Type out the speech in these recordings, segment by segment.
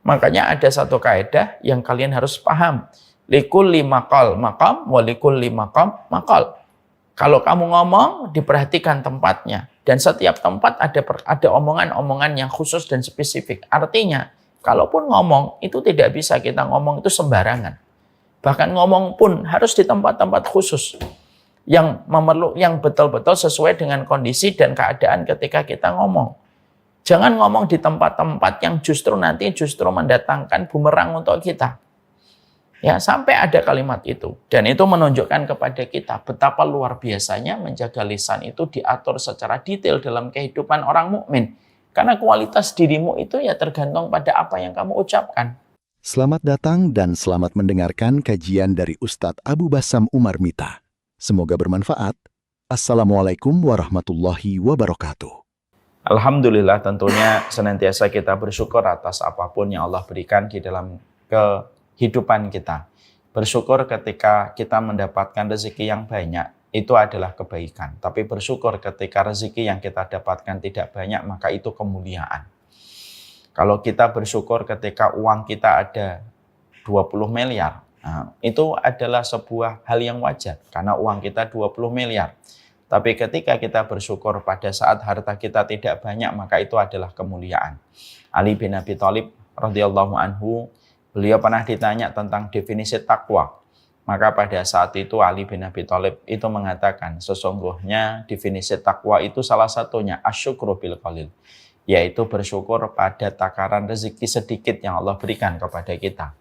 Makanya ada satu kaidah yang kalian harus paham. Likulli maqal maqam wa likulli maqam maqal. Kalau kamu ngomong, diperhatikan tempatnya. Dan setiap tempat ada omongan-omongan yang khusus dan spesifik. Artinya, kalaupun ngomong, itu tidak bisa kita ngomong itu sembarangan. Bahkan ngomong pun harus di tempat-tempat khusus. Yang betul-betul sesuai dengan kondisi dan keadaan ketika kita ngomong. Jangan ngomong di tempat-tempat yang justru mendatangkan bumerang untuk kita. Ya, sampai ada kalimat itu. Dan itu menunjukkan kepada kita betapa luar biasanya menjaga lisan itu diatur secara detail dalam kehidupan orang mukmin. Karena kualitas dirimu itu ya tergantung pada apa yang kamu ucapkan. Selamat datang dan selamat mendengarkan kajian dari Ustadz Abu Bassam Umar Mita. Semoga bermanfaat. Assalamualaikum warahmatullahi wabarakatuh. Alhamdulillah, tentunya senantiasa kita bersyukur atas apapun yang Allah berikan di dalam kehidupan kita. Bersyukur ketika kita mendapatkan rezeki yang banyak, itu adalah kebaikan. Tapi bersyukur ketika rezeki yang kita dapatkan tidak banyak, maka itu kemuliaan. Kalau kita bersyukur ketika uang kita ada 20 miliar, nah, itu adalah sebuah hal yang wajar, karena uang kita 20 miliar. Tapi ketika kita bersyukur pada saat harta kita tidak banyak, maka itu adalah kemuliaan. Ali bin Abi Thalib radhiyallahu anhu, beliau pernah ditanya tentang definisi takwa. Maka pada saat itu Ali bin Abi Thalib itu mengatakan, sesungguhnya definisi takwa itu salah satunya asyukru bil qalil, yaitu bersyukur pada takaran rezeki sedikit yang Allah berikan kepada kita.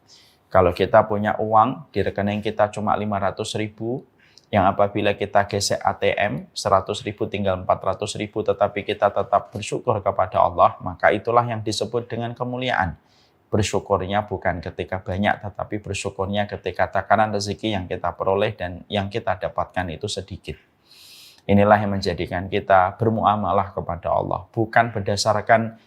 Kalau kita punya uang di rekening kita cuma 500.000, yang apabila kita gesek ATM 100.000 tinggal 400.000, tetapi kita tetap bersyukur kepada Allah, maka itulah yang disebut dengan kemuliaan. Bersyukurnya bukan ketika banyak, tetapi bersyukurnya ketika takaran rezeki yang kita peroleh dan yang kita dapatkan itu sedikit. Inilah yang menjadikan kita bermuamalah kepada Allah, bukan berdasarkan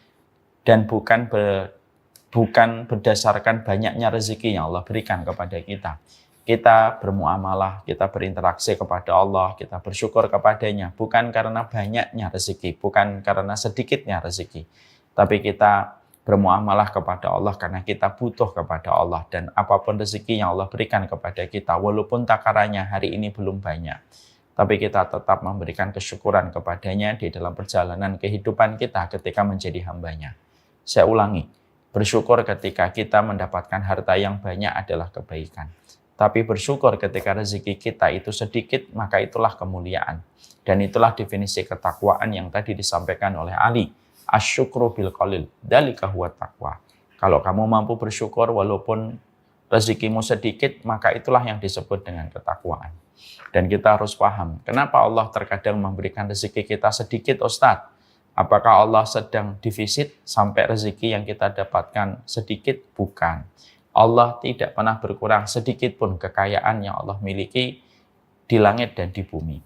berdasarkan banyaknya rezeki yang Allah berikan kepada kita. Kita bermuamalah, kita berinteraksi kepada Allah, kita bersyukur kepadanya, bukan karena banyaknya rezeki, bukan karena sedikitnya rezeki, tapi kita bermuamalah kepada Allah karena kita butuh kepada Allah. Dan apapun rezeki yang Allah berikan kepada kita, walaupun takarannya hari ini belum banyak, tapi kita tetap memberikan kesyukuran kepadanya di dalam perjalanan kehidupan kita ketika menjadi hambanya. Saya ulangi, bersyukur ketika kita mendapatkan harta yang banyak adalah kebaikan. Tapi bersyukur ketika rezeki kita itu sedikit, maka itulah kemuliaan. Dan itulah definisi ketakwaan yang tadi disampaikan oleh Ali. Asyukru bil qalil, dzalika huwa taqwa. Kalau kamu mampu bersyukur walaupun rezekimu sedikit, maka itulah yang disebut dengan ketakwaan. Dan kita harus paham, kenapa Allah terkadang memberikan rezeki kita sedikit, Ustadz? Apakah Allah sedang defisit sampai rezeki yang kita dapatkan sedikit? Bukan. Allah tidak pernah berkurang sedikit pun kekayaan yang Allah miliki di langit dan di bumi.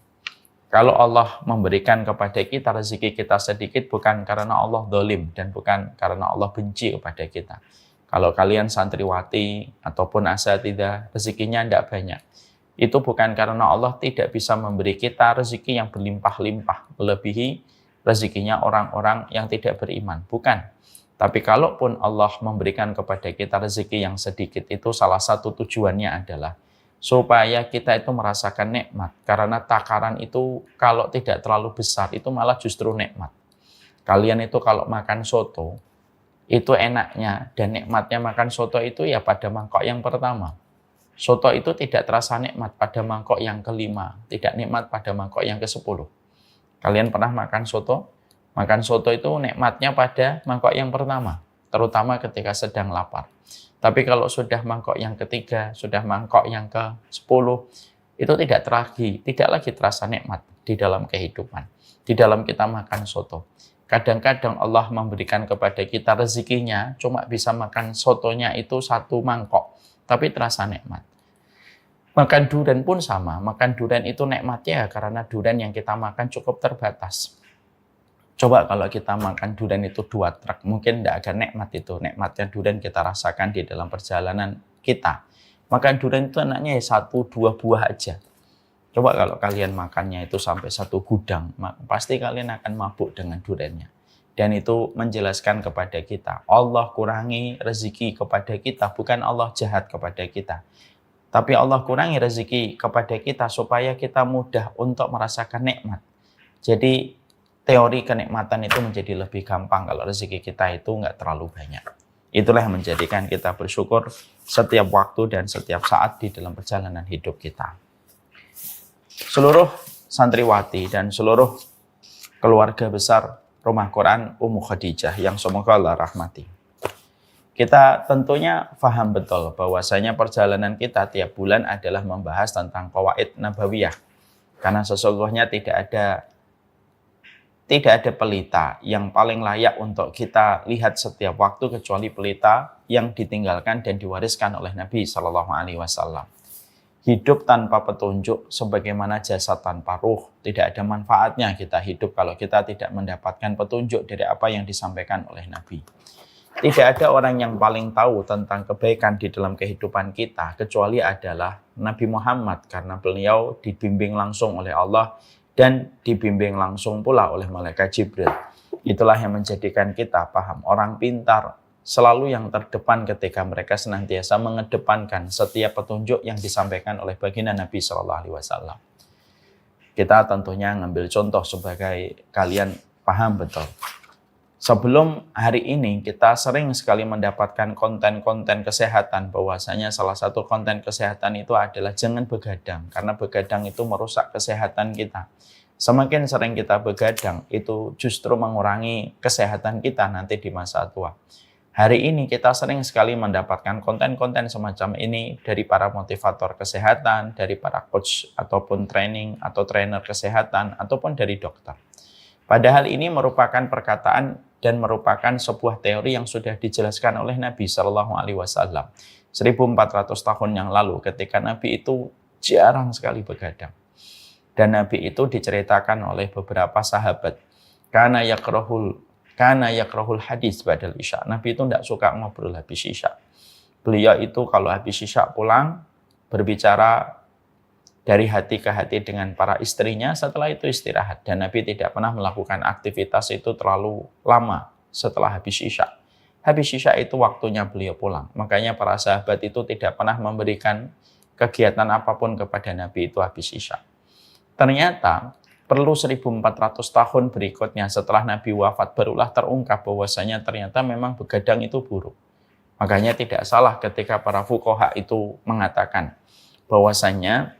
Kalau Allah memberikan kepada kita rezeki kita sedikit, bukan karena Allah zalim dan bukan karena Allah benci kepada kita. Kalau kalian santriwati ataupun asatidzah rezekinya tidak banyak, itu bukan karena Allah tidak bisa memberi kita rezeki yang berlimpah-limpah, melebihi rezekinya orang-orang yang tidak beriman. Bukan. Tapi kalaupun Allah memberikan kepada kita rezeki yang sedikit, itu salah satu tujuannya adalah supaya kita itu merasakan nikmat. Karena takaran itu kalau tidak terlalu besar, itu malah justru nikmat. Kalian itu kalau makan soto, itu enaknya dan nikmatnya makan soto itu ya pada mangkok yang pertama. Soto itu tidak terasa nikmat pada mangkok yang kelima, tidak nikmat pada mangkok yang ke-10. Kalian pernah makan soto? Makan soto itu nikmatnya pada mangkok yang pertama, terutama ketika sedang lapar. Tapi kalau sudah mangkok yang ketiga, sudah mangkok yang ke-10, itu tidak lagi terasa nikmat di dalam kehidupan, di dalam kita makan soto. Kadang-kadang Allah memberikan kepada kita rezekinya, cuma bisa makan sotonya itu 1 mangkok, tapi terasa nikmat. Makan durian pun sama, makan durian itu nikmatnya karena durian yang kita makan cukup terbatas. Coba kalau kita makan durian itu 2 truk, mungkin tidak akan nikmat itu. Nikmatnya durian kita rasakan di dalam perjalanan kita. Makan durian itu enaknya 1-2 buah aja. Coba kalau kalian makannya itu sampai 1 gudang, pasti kalian akan mabuk dengan duriannya. Dan itu menjelaskan kepada kita, Allah kurangi rezeki kepada kita, bukan Allah jahat kepada kita. Tapi Allah kurangi rezeki kepada kita supaya kita mudah untuk merasakan nikmat. Jadi teori kenikmatan itu menjadi lebih gampang kalau rezeki kita itu nggak terlalu banyak. Itulah yang menjadikan kita bersyukur setiap waktu dan setiap saat di dalam perjalanan hidup kita. Seluruh santriwati dan seluruh keluarga besar Rumah Quran Ummu Khadijah yang semoga Allah rahmati. Kita tentunya paham betul bahwasanya perjalanan kita tiap bulan adalah membahas tentang qawaid nabawiyah. Karena sesungguhnya tidak ada pelita yang paling layak untuk kita lihat setiap waktu kecuali pelita yang ditinggalkan dan diwariskan oleh Nabi Shallallahu Alaihi Wasallam. Hidup tanpa petunjuk sebagaimana jasad tanpa ruh. Tidak ada manfaatnya kita hidup kalau kita tidak mendapatkan petunjuk dari apa yang disampaikan oleh Nabi. Tidak ada orang yang paling tahu tentang kebaikan di dalam kehidupan kita kecuali adalah Nabi Muhammad, karena beliau dibimbing langsung oleh Allah dan dibimbing langsung pula oleh malaikat Jibril. Itulah yang menjadikan kita paham. Orang pintar selalu yang terdepan ketika mereka senantiasa mengedepankan setiap petunjuk yang disampaikan oleh baginda Nabi Shallallahu Alaihi Wasallam. Kita tentunya ngambil contoh sebagai kalian paham betul. Sebelum hari ini kita sering sekali mendapatkan konten-konten kesehatan, bahwasanya salah satu konten kesehatan itu adalah jangan begadang, karena begadang itu merusak kesehatan kita. Semakin sering kita begadang itu justru mengurangi kesehatan kita nanti di masa tua. Hari ini kita sering sekali mendapatkan konten-konten semacam ini dari para motivator kesehatan, dari para coach ataupun training atau trainer kesehatan, ataupun dari dokter. Padahal ini merupakan perkataan dan merupakan sebuah teori yang sudah dijelaskan oleh Nabi Shallallahu Alaihi Wasallam 1400 tahun yang lalu, ketika Nabi itu jarang sekali begadang. Dan Nabi itu diceritakan oleh beberapa sahabat, Kana yakrahul hadis badal isya. Nabi itu tidak suka ngobrol habis isya. Beliau itu kalau habis isya pulang berbicara dari hati ke hati dengan para istrinya, setelah itu istirahat. Dan Nabi tidak pernah melakukan aktivitas itu terlalu lama setelah habis isya. Habis isya itu waktunya beliau pulang. Makanya para sahabat itu tidak pernah memberikan kegiatan apapun kepada Nabi itu habis isya. Ternyata perlu 1400 tahun berikutnya setelah Nabi wafat barulah terungkap bahwasanya ternyata memang begadang itu buruk. Makanya tidak salah ketika para fuqaha itu mengatakan bahwasanya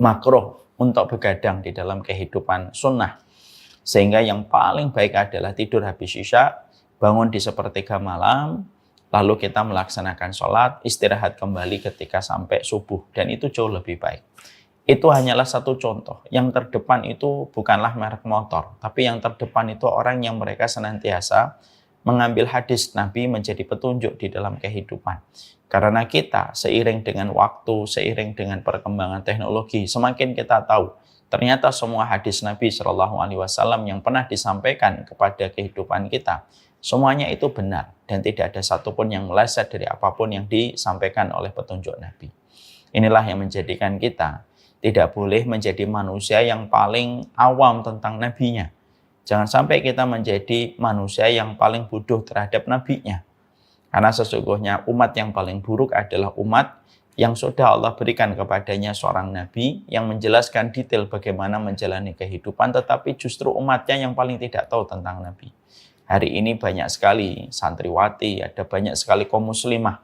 makruh untuk begadang di dalam kehidupan sunnah. Sehingga yang paling baik adalah tidur habis isya, bangun di sepertiga malam, lalu kita melaksanakan sholat, istirahat kembali ketika sampai subuh. Dan itu jauh lebih baik. Itu hanyalah satu contoh. Yang terdepan itu bukanlah merek motor, tapi yang terdepan itu orang yang mereka senantiasa mengambil hadis Nabi menjadi petunjuk di dalam kehidupan. Karena kita seiring dengan waktu, seiring dengan perkembangan teknologi, semakin kita tahu ternyata semua hadis Nabi Shallallahu Alaihi Wasallam yang pernah disampaikan kepada kehidupan kita, semuanya itu benar dan tidak ada satupun yang meleset dari apapun yang disampaikan oleh petunjuk Nabi. Inilah yang menjadikan kita tidak boleh menjadi manusia yang paling awam tentang nabinya. Jangan sampai kita menjadi manusia yang paling bodoh terhadap nabinya. Karena sesungguhnya umat yang paling buruk adalah umat yang sudah Allah berikan kepadanya seorang nabi yang menjelaskan detail bagaimana menjalani kehidupan, tetapi justru umatnya yang paling tidak tahu tentang nabi. Hari ini banyak sekali santriwati, ada banyak sekali kaum muslimah.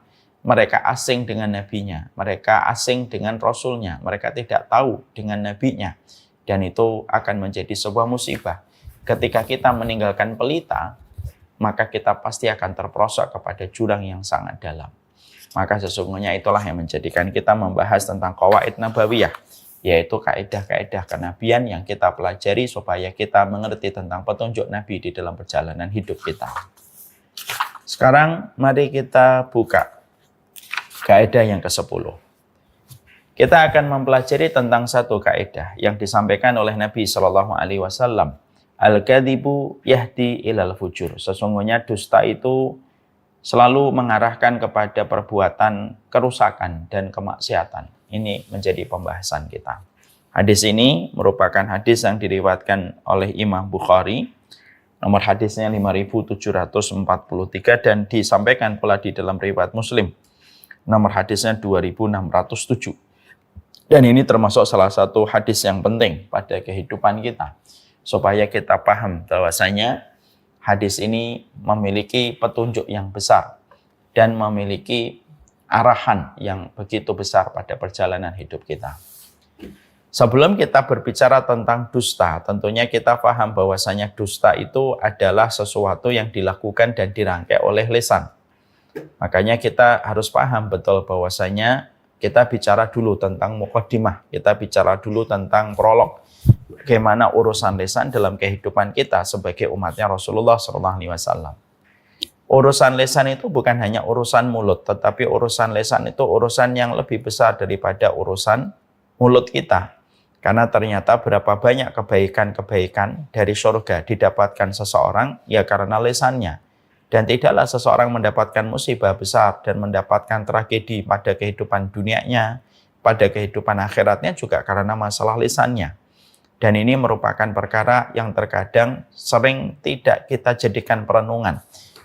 Mereka asing dengan nabinya, mereka asing dengan rasulnya, mereka tidak tahu dengan nabinya. Dan itu akan menjadi sebuah musibah. Ketika kita meninggalkan pelita, maka kita pasti akan terperosok kepada jurang yang sangat dalam. Maka sesungguhnya itulah yang menjadikan kita membahas tentang qawaid nabawiyah, yaitu kaidah-kaidah kenabian yang kita pelajari supaya kita mengerti tentang petunjuk Nabi di dalam perjalanan hidup kita. Sekarang mari kita buka kaidah yang ke-10. Kita akan mempelajari tentang satu kaidah yang disampaikan oleh Nabi Shallallahu Alaihi Wasallam. Al-kadhibu yahdi ilal fujur. Sesungguhnya dusta itu selalu mengarahkan kepada perbuatan kerusakan dan kemaksiatan. Ini menjadi pembahasan kita. Hadis ini merupakan hadis yang diriwayatkan oleh Imam Bukhari Nomor hadisnya 5743 dan disampaikan pula di dalam riwayat Muslim. Nomor hadisnya 2607. Dan ini termasuk salah satu hadis yang penting pada kehidupan kita. Supaya kita paham bahwasanya hadis ini memiliki petunjuk yang besar dan memiliki arahan yang begitu besar pada perjalanan hidup kita. Sebelum kita berbicara tentang dusta, tentunya kita paham bahwasanya dusta itu adalah sesuatu yang dilakukan dan dirangkai oleh lisan. Makanya kita harus paham betul bahwasanya kita bicara dulu tentang muqaddimah, kita bicara dulu tentang prolog. Bagaimana urusan lisan dalam kehidupan kita sebagai umatnya Rasulullah SAW. Urusan lisan itu bukan hanya urusan mulut, tetapi urusan lisan itu urusan yang lebih besar daripada urusan mulut kita. Karena ternyata berapa banyak kebaikan-kebaikan dari surga didapatkan seseorang ya karena lisannya. Dan tidaklah seseorang mendapatkan musibah besar dan mendapatkan tragedi pada kehidupan dunianya, pada kehidupan akhiratnya juga karena masalah lisannya. Dan ini merupakan perkara yang terkadang sering tidak kita jadikan perenungan.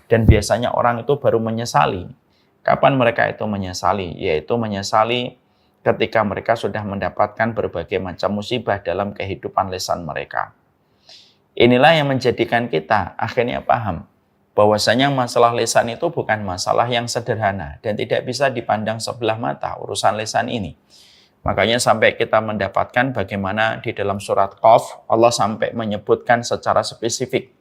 Dan biasanya orang itu baru menyesali. Kapan mereka itu menyesali? Yaitu menyesali ketika mereka sudah mendapatkan berbagai macam musibah dalam kehidupan lisan mereka. Inilah yang menjadikan kita akhirnya paham bahwasanya masalah lisan itu bukan masalah yang sederhana dan tidak bisa dipandang sebelah mata urusan lisan ini. Makanya sampai kita mendapatkan bagaimana di dalam surat Qaf Allah sampai menyebutkan secara spesifik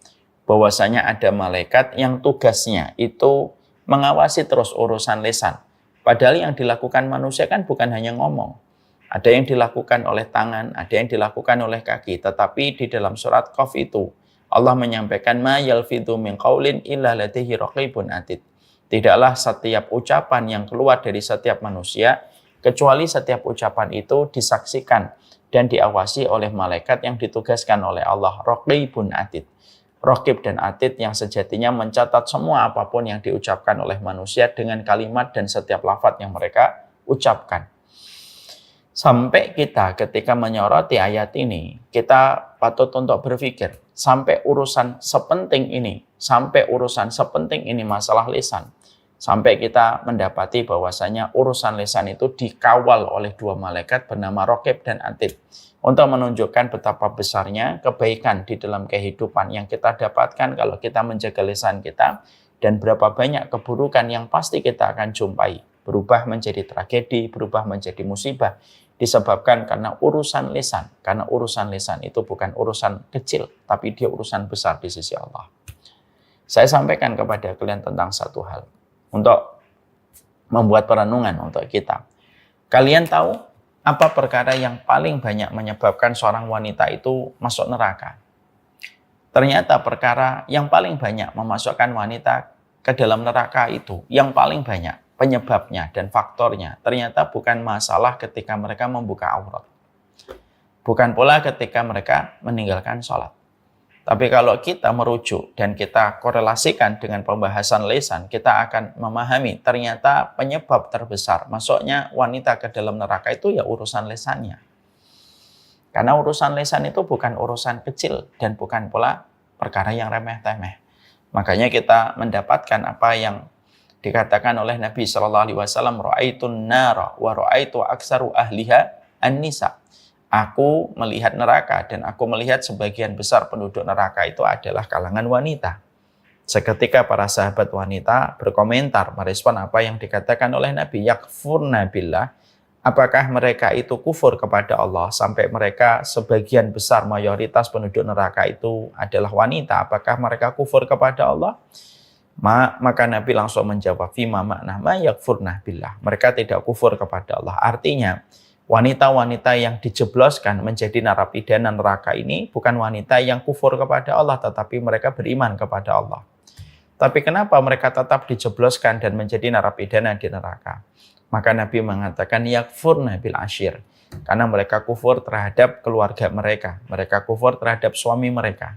bahwasanya ada malaikat yang tugasnya itu mengawasi terus urusan lisan. Padahal yang dilakukan manusia kan bukan hanya ngomong. Ada yang dilakukan oleh tangan, ada yang dilakukan oleh kaki. Tetapi di dalam surat Qaf itu Allah menyampaikan ma yalfidhu min qaulin illa ladaihi raqibun atid. Tidaklah setiap ucapan yang keluar dari setiap manusia kecuali setiap ucapan itu disaksikan dan diawasi oleh malaikat yang ditugaskan oleh Allah, raqibun atid. Raqib dan atid yang sejatinya mencatat semua apapun yang diucapkan oleh manusia dengan kalimat dan setiap lafaz yang mereka ucapkan. Sampai kita ketika menyoroti ayat ini, kita patut untuk berpikir, sampai urusan sepenting ini masalah lisan. Sampai kita mendapati bahwasanya urusan lisan itu dikawal oleh dua malaikat bernama Raqib dan Atid. Untuk menunjukkan betapa besarnya kebaikan di dalam kehidupan yang kita dapatkan kalau kita menjaga lisan kita. Dan berapa banyak keburukan yang pasti kita akan jumpai. Berubah menjadi tragedi, berubah menjadi musibah. Disebabkan karena urusan lisan. Karena urusan lisan itu bukan urusan kecil, tapi dia urusan besar di sisi Allah. Saya sampaikan kepada kalian tentang satu hal. Untuk membuat perenungan untuk kita. Kalian tahu apa perkara yang paling banyak menyebabkan seorang wanita itu masuk neraka? Ternyata perkara yang paling banyak memasukkan wanita ke dalam neraka itu, yang paling banyak penyebabnya dan faktornya, ternyata bukan masalah ketika mereka membuka aurat. Bukan pula ketika mereka meninggalkan sholat. Tapi kalau kita merujuk dan kita korelasikan dengan pembahasan lisan, kita akan memahami ternyata penyebab terbesar masuknya wanita ke dalam neraka itu ya urusan lisannya. Karena urusan lisan itu bukan urusan kecil dan bukan pula perkara yang remeh-temeh. Makanya kita mendapatkan apa yang dikatakan oleh Nabi SAW, ra'aitun nara wa ra'aitu aksaru ahliha an-nisa. Aku melihat neraka dan aku melihat sebagian besar penduduk neraka itu adalah kalangan wanita. Seketika para sahabat wanita berkomentar, merespon apa yang dikatakan oleh Nabi, yakfurna billah. Apakah mereka itu kufur kepada Allah sampai mereka sebagian besar mayoritas penduduk neraka itu adalah wanita? Apakah mereka kufur kepada Allah? Maka Nabi langsung menjawab, fima makna ma yakfurna billah. Mereka tidak kufur kepada Allah. Artinya, wanita-wanita yang dijebloskan menjadi narapidana neraka ini bukan wanita yang kufur kepada Allah, tetapi mereka beriman kepada Allah. Tapi kenapa mereka tetap dijebloskan dan menjadi narapidana di neraka? Maka Nabi mengatakan yakfurna bil ashir. Karena mereka kufur terhadap keluarga mereka. Mereka kufur terhadap suami mereka.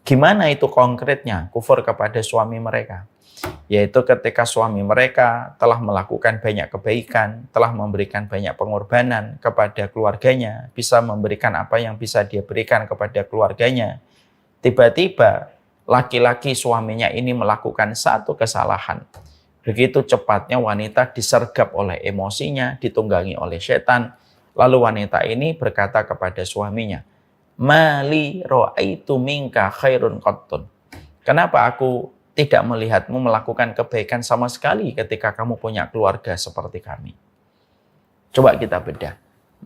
Gimana itu konkretnya kufur kepada suami mereka? Yaitu ketika suami mereka telah melakukan banyak kebaikan, telah memberikan banyak pengorbanan kepada keluarganya, bisa memberikan apa yang bisa dia berikan kepada keluarganya. Tiba-tiba laki-laki suaminya ini melakukan satu kesalahan, begitu cepatnya wanita disergap oleh emosinya, ditunggangi oleh setan. Lalu wanita ini berkata kepada suaminya, "Mali ro'aitu minka khairun qattun." Kenapa aku tidak melihatmu melakukan kebaikan sama sekali ketika kamu punya keluarga seperti kami? Coba kita bedah.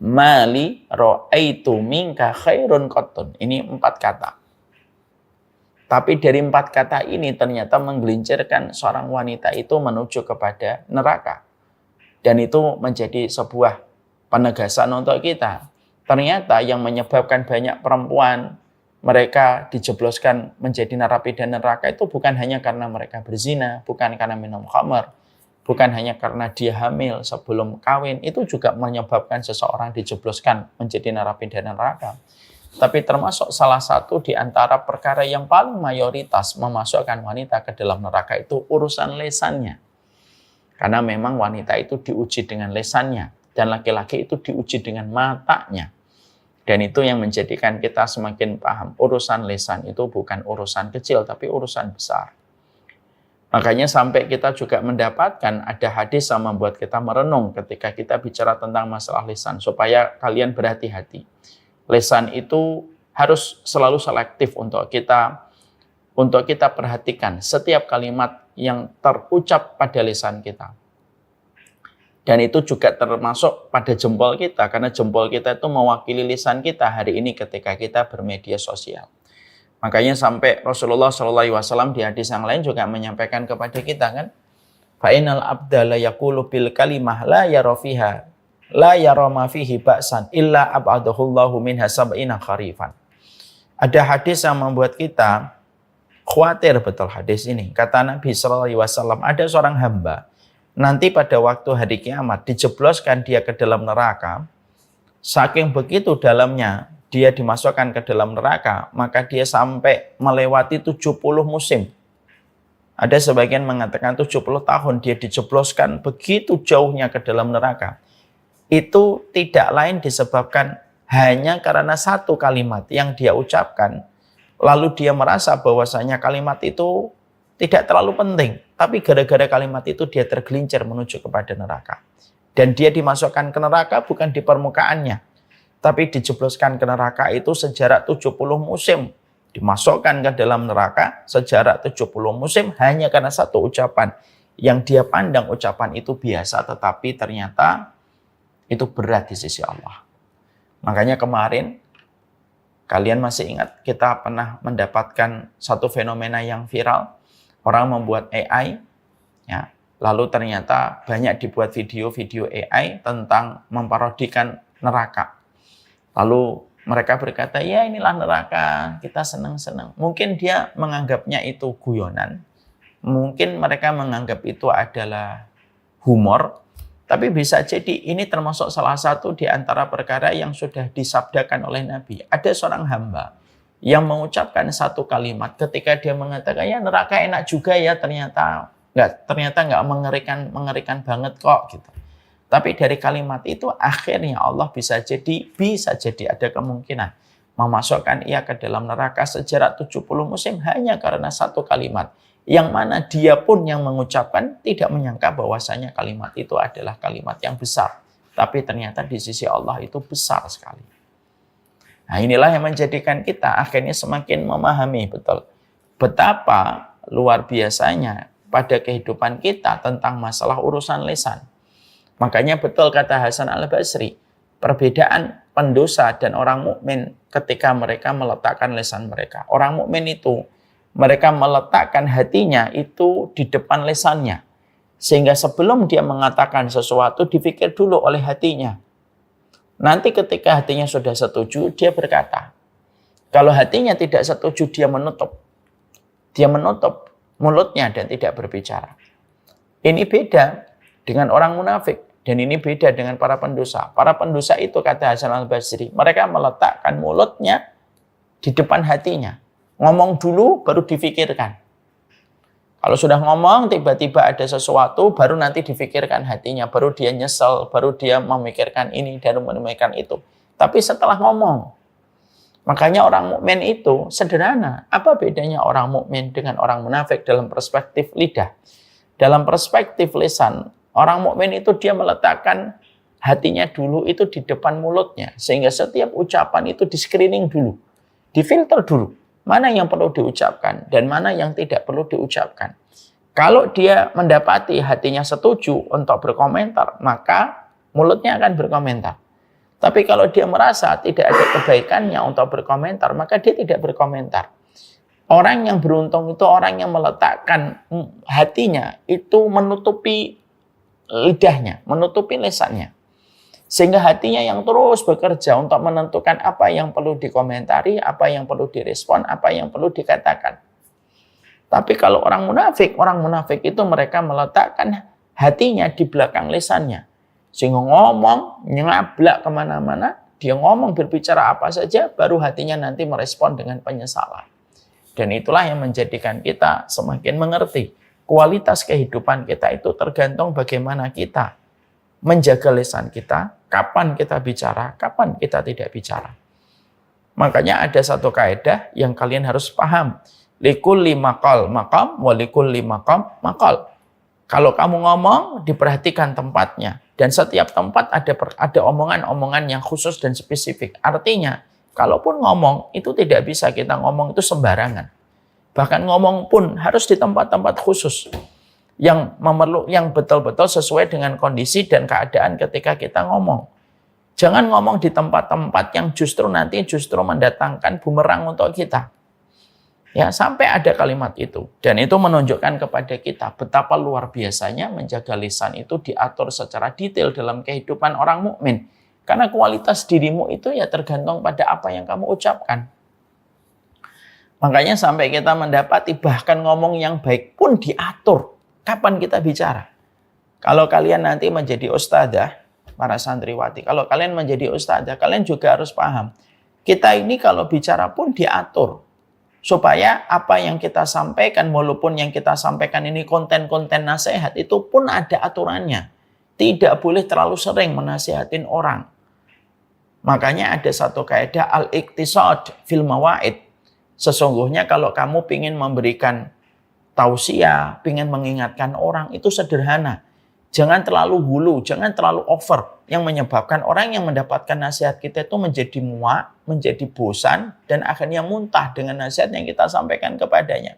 Mali ro'aitu minka khairun qattun. Ini 4 kata. Tapi dari 4 kata ini ternyata menggelincirkan seorang wanita itu menuju kepada neraka. Dan itu menjadi sebuah penegasan untuk kita. Ternyata yang menyebabkan banyak perempuan mereka dijebloskan menjadi narapidana neraka itu bukan hanya karena mereka berzina, bukan karena minum khamar, bukan hanya karena dia hamil sebelum kawin, itu juga menyebabkan seseorang dijebloskan menjadi narapidana neraka. Tapi termasuk salah satu di antara perkara yang paling mayoritas memasukkan wanita ke dalam neraka itu urusan lesannya. Karena memang wanita itu diuji dengan lesannya, dan laki-laki itu diuji dengan matanya. Dan itu yang menjadikan kita semakin paham, urusan lisan itu bukan urusan kecil, tapi urusan besar. Makanya sampai kita juga mendapatkan ada hadis yang membuat kita merenung ketika kita bicara tentang masalah lisan, supaya kalian berhati-hati. Lisan itu harus selalu selektif untuk kita perhatikan setiap kalimat yang terucap pada lisan kita. Dan itu juga termasuk pada jempol kita, karena jempol kita itu mewakili lisan kita hari ini ketika kita bermedia sosial. Makanya sampai Rasulullah SAW di hadis yang lain juga menyampaikan kepada kita kan, fa'inal abda la yaqulu bil kalimah la yara fiha la yara ma fihi ba'san illa ab'adahullahu minha sab'ina kharifan. Ada hadis yang membuat kita khawatir betul hadis ini. Kata Nabi SAW, ada seorang hamba nanti pada waktu hari kiamat dijebloskan dia ke dalam neraka. Saking begitu dalamnya dia dimasukkan ke dalam neraka, maka dia sampai melewati 70 musim. Ada sebagian mengatakan 70 tahun dia dijebloskan begitu jauhnya ke dalam neraka. Itu tidak lain disebabkan hanya karena satu kalimat yang dia ucapkan. Lalu dia merasa bahwasanya kalimat itu tidak terlalu penting. Tapi gara-gara kalimat itu dia tergelincir menuju kepada neraka. Dan dia dimasukkan ke neraka bukan di permukaannya, tapi dijebloskan ke neraka itu sejarak 70 musim. Dimasukkan ke dalam neraka sejarak 70 musim hanya karena satu ucapan. Yang dia pandang ucapan itu biasa, tetapi ternyata itu berat di sisi Allah. Makanya kemarin, kalian masih ingat kita pernah mendapatkan satu fenomena yang viral. Orang membuat AI, ya, lalu ternyata banyak dibuat video-video AI tentang memparodikan neraka. Lalu mereka berkata, ya inilah neraka, kita senang-senang. Mungkin dia menganggapnya itu guyonan, mungkin mereka menganggap itu adalah humor, tapi bisa jadi ini termasuk salah satu di antara perkara yang sudah disabdakan oleh Nabi. Ada seorang hamba yang mengucapkan satu kalimat ketika dia mengatakan, ya neraka enak juga ya, ternyata nggak mengerikan banget kok gitu. Tapi dari kalimat itu akhirnya Allah bisa jadi ada kemungkinan memasukkan ia ke dalam neraka sejarak 70 musim hanya karena satu kalimat. Yang mana dia pun yang mengucapkan tidak menyangka bahwasanya kalimat itu adalah kalimat yang besar. Tapi ternyata di sisi Allah itu besar sekali. Nah inilah yang menjadikan kita akhirnya semakin memahami betul betapa luar biasanya pada kehidupan kita tentang masalah urusan lisan. Makanya betul kata Hasan Al-Basri, perbedaan pendosa dan orang mukmin ketika mereka meletakkan lisan mereka. Orang mukmin itu mereka meletakkan hatinya itu di depan lisannya. Sehingga sebelum dia mengatakan sesuatu dipikir dulu oleh hatinya. Nanti ketika hatinya sudah setuju, dia berkata. Kalau hatinya tidak setuju, dia menutup. Dia menutup mulutnya dan tidak berbicara. Ini beda dengan orang munafik. Dan ini beda dengan para pendosa. Para pendosa itu, kata Hasan Al-Basri, mereka meletakkan mulutnya di depan hatinya. Ngomong dulu, baru difikirkan. Kalau sudah ngomong, tiba-tiba ada sesuatu, baru nanti difikirkan hatinya. Baru dia nyesel, baru dia memikirkan ini dan memikirkan itu. Tapi setelah ngomong, Makanya orang mukmin itu sederhana. Apa bedanya orang mukmin dengan orang munafik dalam perspektif lidah? Dalam perspektif lisan, orang mukmin itu dia meletakkan hatinya dulu itu di depan mulutnya. Sehingga setiap ucapan itu di-screening dulu. Difilter dulu. Mana yang perlu diucapkan dan mana yang tidak perlu diucapkan. Kalau dia mendapati hatinya setuju untuk berkomentar, maka mulutnya akan berkomentar. Tapi kalau dia merasa tidak ada kebaikannya untuk berkomentar, maka dia tidak berkomentar. Orang yang beruntung itu orang yang meletakkan hatinya itu menutupi lidahnya, menutupi lisannya. Sehingga hatinya yang terus bekerja untuk menentukan apa yang perlu dikomentari, apa yang perlu direspon, apa yang perlu dikatakan. Tapi kalau orang munafik itu mereka meletakkan hatinya di belakang lisannya. Sehingga ngomong, nyablak kemana-mana, dia ngomong berbicara apa saja, baru hatinya nanti merespon dengan penyesalan. Dan itulah yang menjadikan kita semakin mengerti. Kualitas kehidupan kita itu tergantung bagaimana kita menjaga lisan kita, kapan kita bicara, kapan kita tidak bicara. Makanya ada satu kaidah yang kalian harus paham. Likulli maqal maqam wa likulli maqam maqal. Kalau kamu ngomong, diperhatikan tempatnya. Dan setiap tempat ada omongan-omongan yang khusus dan spesifik. Artinya, kalaupun ngomong, itu tidak bisa kita ngomong itu sembarangan. Bahkan ngomong pun harus di tempat-tempat khusus. Yang betul-betul sesuai dengan kondisi dan keadaan ketika kita ngomong. Jangan ngomong di tempat-tempat yang justru mendatangkan bumerang untuk kita. Ya, sampai ada kalimat itu. Dan itu menunjukkan kepada kita betapa luar biasanya menjaga lisan itu diatur secara detail dalam kehidupan orang mukmin. Karena kualitas dirimu itu ya tergantung pada apa yang kamu ucapkan. Makanya sampai kita mendapati bahkan ngomong yang baik pun diatur. Kapan kita bicara? Kalau kalian nanti menjadi ustadzah, para santriwati, kalau kalian menjadi ustadzah, kalian juga harus paham. Kita ini kalau bicara pun diatur. Supaya apa yang kita sampaikan, walaupun yang kita sampaikan ini konten-konten nasihat, itu pun ada aturannya. Tidak boleh terlalu sering menasihatin orang. Makanya ada satu kaidah al-iqtisad fil mawaid. Sesungguhnya kalau kamu ingin memberikan tausiah, ingin mengingatkan orang, itu sederhana. Jangan terlalu hulu, jangan terlalu over. Yang menyebabkan orang yang mendapatkan nasihat kita itu menjadi muak, menjadi bosan, dan akhirnya muntah dengan nasihat yang kita sampaikan kepadanya.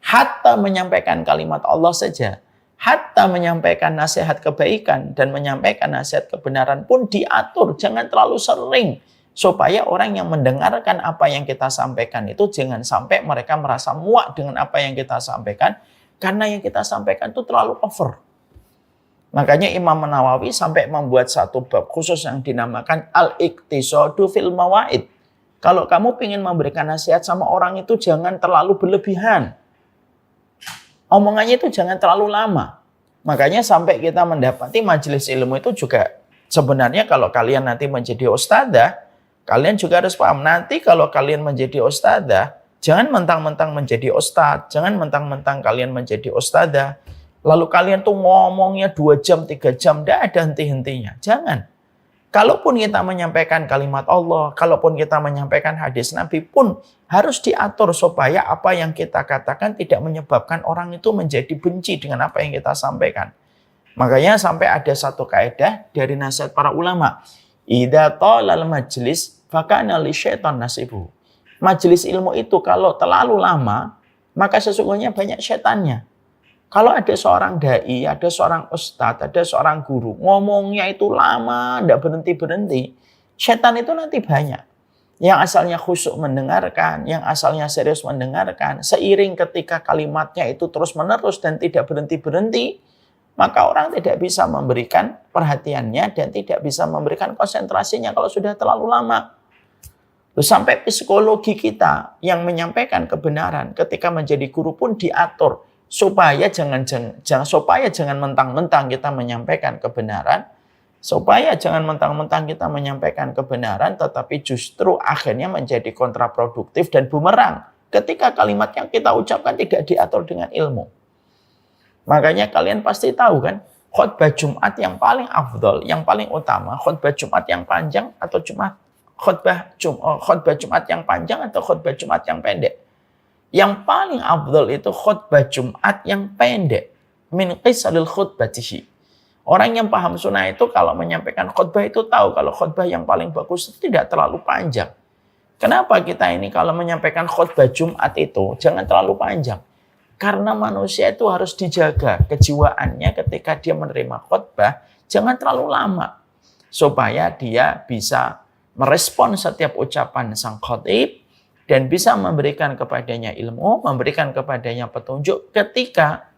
Hatta menyampaikan kalimat Allah saja, hatta menyampaikan nasihat kebaikan, dan menyampaikan nasihat kebenaran pun diatur. Jangan terlalu sering. Supaya orang yang mendengarkan apa yang kita sampaikan itu jangan sampai mereka merasa muak dengan apa yang kita sampaikan. Karena yang kita sampaikan itu terlalu over. Makanya Imam Nawawi sampai membuat satu bab khusus yang dinamakan al-iqtisadu fil mawaid. Kalau kamu ingin memberikan nasihat sama orang itu jangan terlalu berlebihan. Omongannya itu jangan terlalu lama. Makanya sampai kita mendapati majelis ilmu itu juga sebenarnya kalau kalian nanti menjadi ustadzah, kalian juga harus paham. Nanti kalau kalian menjadi ustadzah, jangan mentang-mentang menjadi ustadz, jangan mentang-mentang kalian menjadi ustadzah. Lalu kalian tuh ngomongnya 2 jam, 3 jam, tidak ada henti-hentinya. Jangan. Kalaupun kita menyampaikan kalimat Allah, kalaupun kita menyampaikan hadis Nabi pun harus diatur supaya apa yang kita katakan tidak menyebabkan orang itu menjadi benci dengan apa yang kita sampaikan. Makanya sampai ada satu kaidah dari nasihat para ulama. Idza talal majlis fakana li syaitan nasibu. Majelis ilmu itu kalau terlalu lama, maka sesungguhnya banyak setannya. Kalau ada seorang dai, ada seorang ustadz, ada seorang guru, ngomongnya itu lama, tidak berhenti-berhenti, setan itu nanti banyak. Yang asalnya khusyuk mendengarkan, yang asalnya serius mendengarkan, seiring ketika kalimatnya itu terus-menerus dan tidak berhenti-berhenti, maka orang tidak bisa memberikan perhatiannya dan tidak bisa memberikan konsentrasinya kalau sudah terlalu lama. Sampai psikologi kita yang menyampaikan kebenaran ketika menjadi guru pun diatur. Supaya jangan mentang-mentang kita menyampaikan kebenaran, supaya jangan mentang-mentang kita menyampaikan kebenaran, tetapi justru akhirnya menjadi kontraproduktif dan bumerang ketika kalimat yang kita ucapkan tidak diatur dengan ilmu. Makanya kalian pasti tahu kan, khutbah Jumat yang paling afdol, yang paling utama, khutbah Jumat yang panjang atau Jumat khutbah Jumat yang panjang atau khutbah Jumat yang pendek? Yang paling afdal itu khutbah Jumat yang pendek. Min qisalil khutbatihi. Orang yang paham sunnah itu kalau menyampaikan khutbah itu tahu kalau khutbah yang paling bagus itu tidak terlalu panjang. Kenapa kita ini kalau menyampaikan khutbah Jumat itu jangan terlalu panjang? Karena manusia itu harus dijaga kejiwaannya ketika dia menerima khutbah, jangan terlalu lama. Supaya dia bisa merespon setiap ucapan sang khatib dan bisa memberikan kepadanya ilmu, memberikan kepadanya petunjuk ketika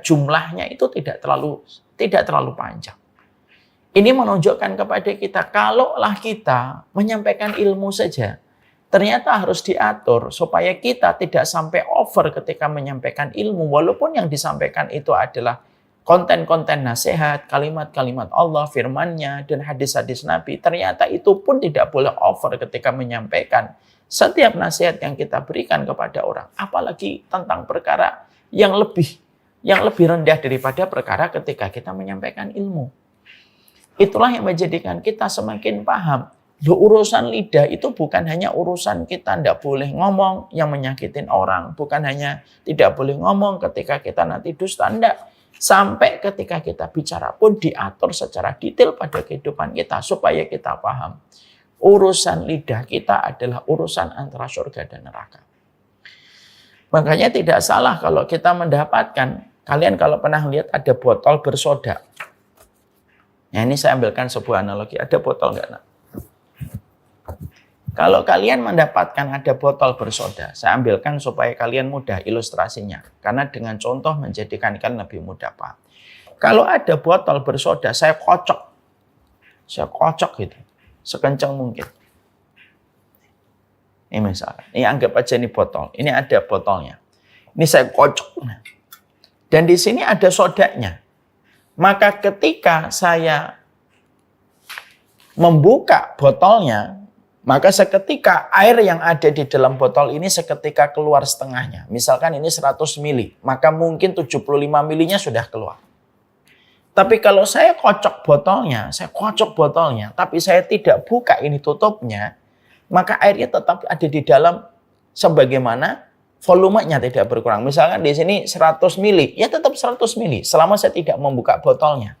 jumlahnya itu tidak terlalu panjang. Ini menunjukkan kepada kita, kalaulah kita menyampaikan ilmu saja, ternyata harus diatur supaya kita tidak sampai over ketika menyampaikan ilmu, walaupun yang disampaikan itu adalah konten-konten nasihat, kalimat-kalimat Allah, firman-Nya, dan hadis-hadis Nabi. Ternyata itu pun tidak boleh over ketika menyampaikan setiap nasihat yang kita berikan kepada orang. Apalagi tentang perkara yang lebih rendah daripada perkara ketika kita menyampaikan ilmu. Itulah yang menjadikan kita semakin paham. Urusan lidah itu bukan hanya urusan kita tidak boleh ngomong yang menyakitin orang. Bukan hanya tidak boleh ngomong ketika kita nanti dusta. Tidak. Sampai ketika kita bicara pun diatur secara detail pada kehidupan kita. Supaya kita paham. Urusan lidah kita adalah urusan antara surga dan neraka. Makanya tidak salah kalau kita mendapatkan. Kalian kalau pernah lihat ada botol bersoda. Ya, ini saya ambilkan sebuah analogi. Ada botol enggak, nak? Kalau kalian mendapatkan ada botol bersoda, saya ambilkan supaya kalian mudah ilustrasinya. Karena dengan contoh menjadikan kalian lebih mudah paham. Kalau ada botol bersoda, saya kocok gitu. Sekencang mungkin. Ini misalkan, ini anggap aja ini botol. Ini ada botolnya. Ini saya kocok. Dan di sini ada sodanya. Maka ketika saya membuka botolnya, maka seketika air yang ada di dalam botol ini seketika keluar setengahnya. Misalkan ini 100 mili, maka mungkin 75 milinya sudah keluar. Tapi kalau saya kocok botolnya, tapi saya tidak buka ini tutupnya, maka airnya tetap ada di dalam sebagaimana volumenya tidak berkurang. Misalkan di sini 100 mili, ya tetap 100 mili selama saya tidak membuka botolnya.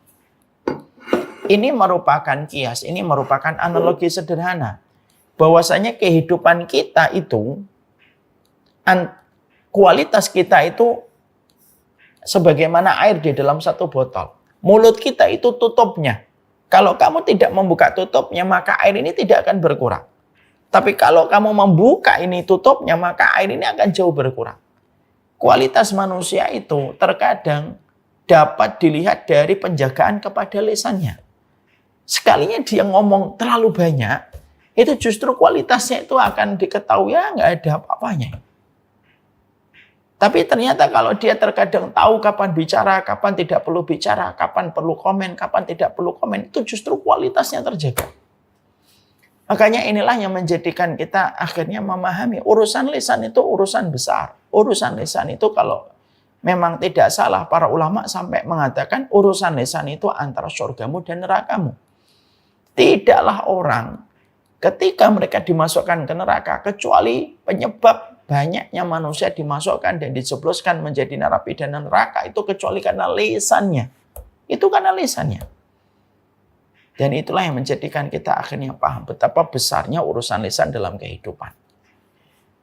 Ini merupakan kias, ini merupakan analogi sederhana. Bahwasanya kehidupan kita itu, kualitas kita itu sebagaimana air di dalam satu botol. Mulut kita itu tutupnya. Kalau kamu tidak membuka tutupnya, maka air ini tidak akan berkurang. Tapi kalau kamu membuka ini tutupnya, maka air ini akan jauh berkurang. Kualitas manusia itu terkadang dapat dilihat dari penjagaan kepada lisannya. Sekalinya dia ngomong terlalu banyak, itu justru kualitasnya itu akan diketahui, ya nggak ada apa-apanya. Tapi ternyata kalau dia terkadang tahu kapan bicara, kapan tidak perlu bicara, kapan perlu komen, kapan tidak perlu komen, itu justru kualitasnya terjaga. Makanya inilah yang menjadikan kita akhirnya memahami urusan lisan itu urusan besar. Urusan lisan itu kalau memang tidak salah para ulama sampai mengatakan urusan lisan itu antara surgamu dan nerakamu. Tidaklah orang ketika mereka dimasukkan ke neraka kecuali penyebab banyaknya manusia dimasukkan dan dijebloskan menjadi narapidana neraka itu kecuali karena lisannya. Itu karena lisannya. Dan itulah yang menjadikan kita akhirnya paham betapa besarnya urusan lisan dalam kehidupan.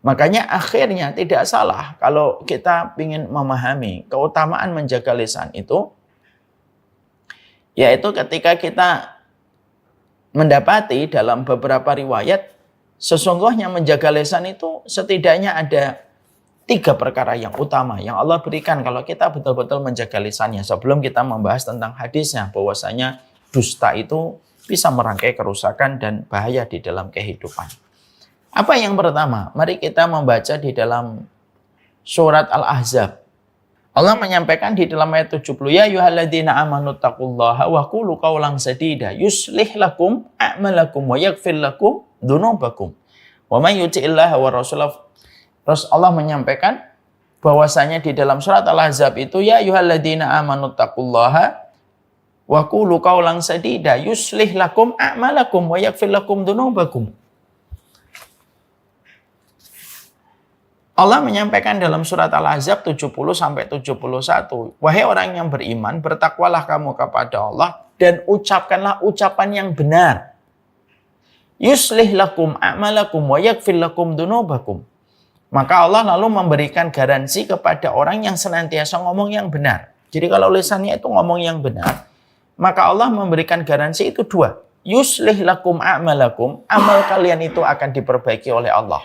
Makanya akhirnya tidak salah kalau kita ingin memahami keutamaan menjaga lisan itu, yaitu ketika kita mendapati dalam beberapa riwayat, sesungguhnya menjaga lisan itu setidaknya ada 3 perkara yang utama yang Allah berikan kalau kita betul-betul menjaga lisannya. Sebelum kita membahas tentang hadisnya, bahwasanya dusta itu bisa merangkai kerusakan dan bahaya di dalam kehidupan. Apa yang pertama? Mari kita membaca di dalam surat Al-Ahzab. Allah menyampaikan di dalam ayat 70, ya ayyuhalladzina amanu taqullaha wa qulu qawlan sadida yuslih lakum a'malakum wa yaghfir lakum dzunubakum. Wa may yuti'illaha wa rasulahu. Terus Allah menyampaikan bahwasanya di dalam surat Al-Ahzab itu ya ayyuhalladzina amanu taqullaha Wa qulu qawlan sadida yuslih lakum a'malakum wa yaghfir lakum dzunubakum. Allah menyampaikan dalam surat Al-Ahzab 70-71, wahai orang yang beriman, bertakwalah kamu kepada Allah dan ucapkanlah ucapan yang benar. Yuslih lakum a'malakum wa yaghfir lakum dzunubakum. Maka Allah lalu memberikan garansi kepada orang yang senantiasa ngomong yang benar. Jadi kalau lisannya itu ngomong yang benar, maka Allah memberikan garansi itu dua. Yuslih lakum a'malakum, amal kalian itu akan diperbaiki oleh Allah.